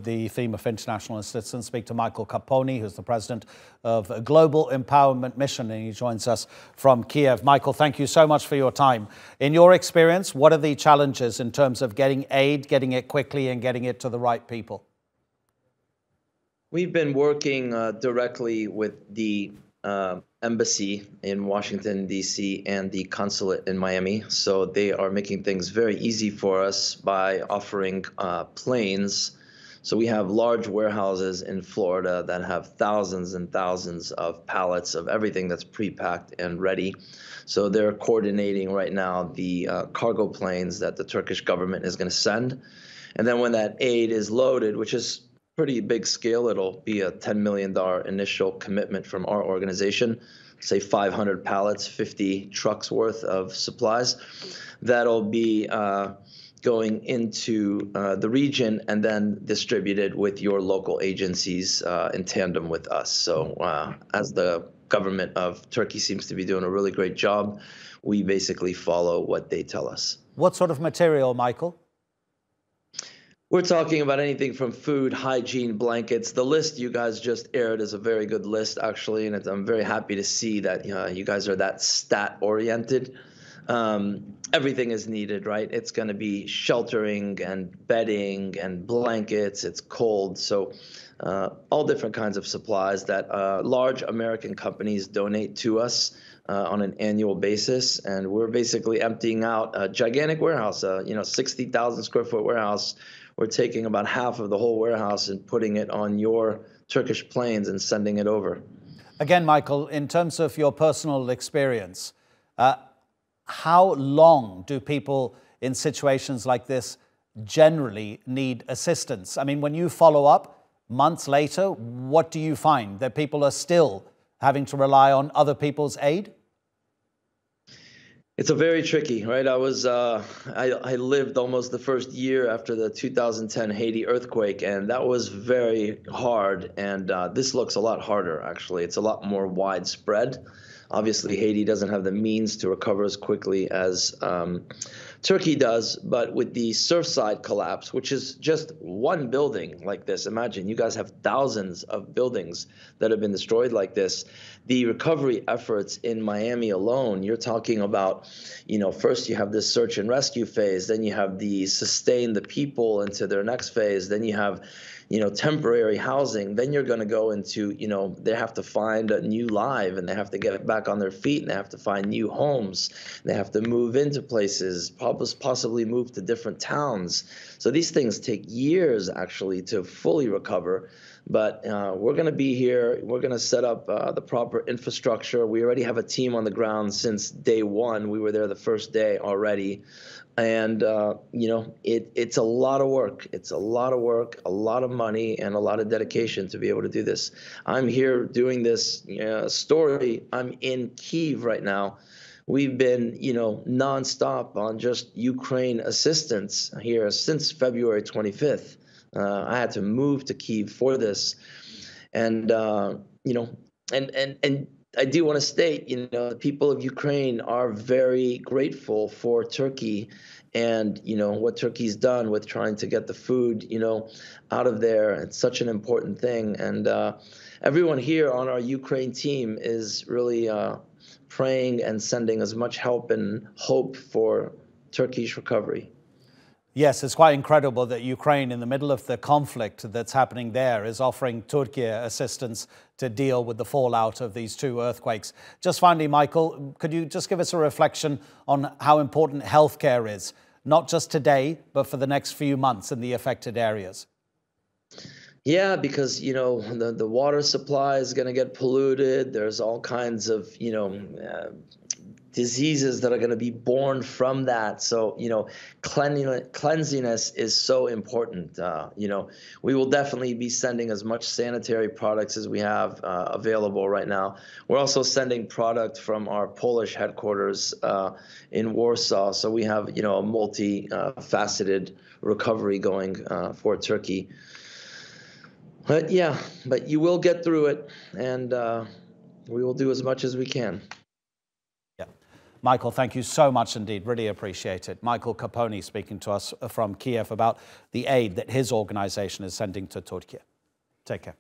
the theme of international assistance, speak to Michael Capponi, who's the president of a Global Empowerment Mission, and he joins us from Kiev. Michael, thank you so much for your time. In your experience, what are the challenges in terms of getting aid, getting it quickly and getting it to the right people? We've been working directly with the embassy in Washington, D.C. and the consulate in Miami. So they are making things very easy for us by offering planes. So we have large warehouses in Florida that have thousands and thousands of pallets of everything that's pre-packed and ready. So they're coordinating right now the cargo planes that the Turkish government is going to send. And then when that aid is loaded, which is pretty big scale, it'll be a $10 million initial commitment from our organization, say 500 pallets, 50 trucks worth of supplies. That'll be going into the region and then distributed with your local agencies in tandem with us. So as the government of Turkey seems to be doing a really great job, we basically follow what they tell us. What sort of material, Michael? We're talking about anything from food, hygiene, blankets. The list you guys just aired is a very good list, actually, and I'm very happy to see that you guys are that stat-oriented. Everything is needed, right? It's going to be sheltering and bedding and blankets. It's cold, so all different kinds of supplies that large American companies donate to us on an annual basis, and we're basically emptying out a gigantic warehouse, 60,000 square foot warehouse. We're taking about half of the whole warehouse and putting it on your Turkish planes and sending it over. Again, Michael, in terms of your personal experience, how long do people in situations like this generally need assistance? I mean, when you follow up months later, what do you find? That people are still having to rely on other people's aid? It's a very tricky, right? I lived almost the first year after the 2010 Haiti earthquake, and that was very hard. And this looks a lot harder, actually. It's a lot more widespread. Obviously, Haiti doesn't have the means to recover as quickly as Turkey does, but with the Surfside collapse, which is just one building like this, imagine you guys have thousands of buildings that have been destroyed like this. The recovery efforts in Miami alone, you're talking about, first you have this search and rescue phase, then you have the sustain the people into their next phase, then you have temporary housing, then you're going to go into, they have to find a new life and they have to get back on their feet and they have to find new homes. They have to move into places, possibly move to different towns. So these things take years actually to fully recover. But we're going to be here. We're going to set up the proper infrastructure. We already have a team on the ground since day one. We were there the first day already. And, it's a lot of work. It's a lot of work, a lot of money, and a lot of dedication to be able to do this. I'm here doing this story. I'm in Kiev right now. We've been, nonstop on just Ukraine assistance here since February 25th. I had to move to Kiev for this. And, and I do want to state, the people of Ukraine are very grateful for Turkey and, what Turkey's done with trying to get the food, out of there. It's such an important thing. And everyone here on our Ukraine team is really praying and sending as much help and hope for Turkey's recovery. Yes, it's quite incredible that Ukraine, in the middle of the conflict that's happening there, is offering Türkiye assistance to deal with the fallout of these two earthquakes. Just finally, Michael, could you just give us a reflection on how important healthcare is, not just today, but for the next few months in the affected areas? Yeah, because, the water supply is going to get polluted. There's all kinds of, diseases that are going to be born from that. So, cleanliness is so important. We will definitely be sending as much sanitary products as we have available right now. We're also sending product from our Polish headquarters in Warsaw. So we have, a multi-faceted recovery going for Turkey. But you will get through it, and we will do as much as we can. Yeah. Michael, thank you so much indeed. Really appreciate it. Michael Capponi speaking to us from Kiev about the aid that his organization is sending to Türkiye. Take care.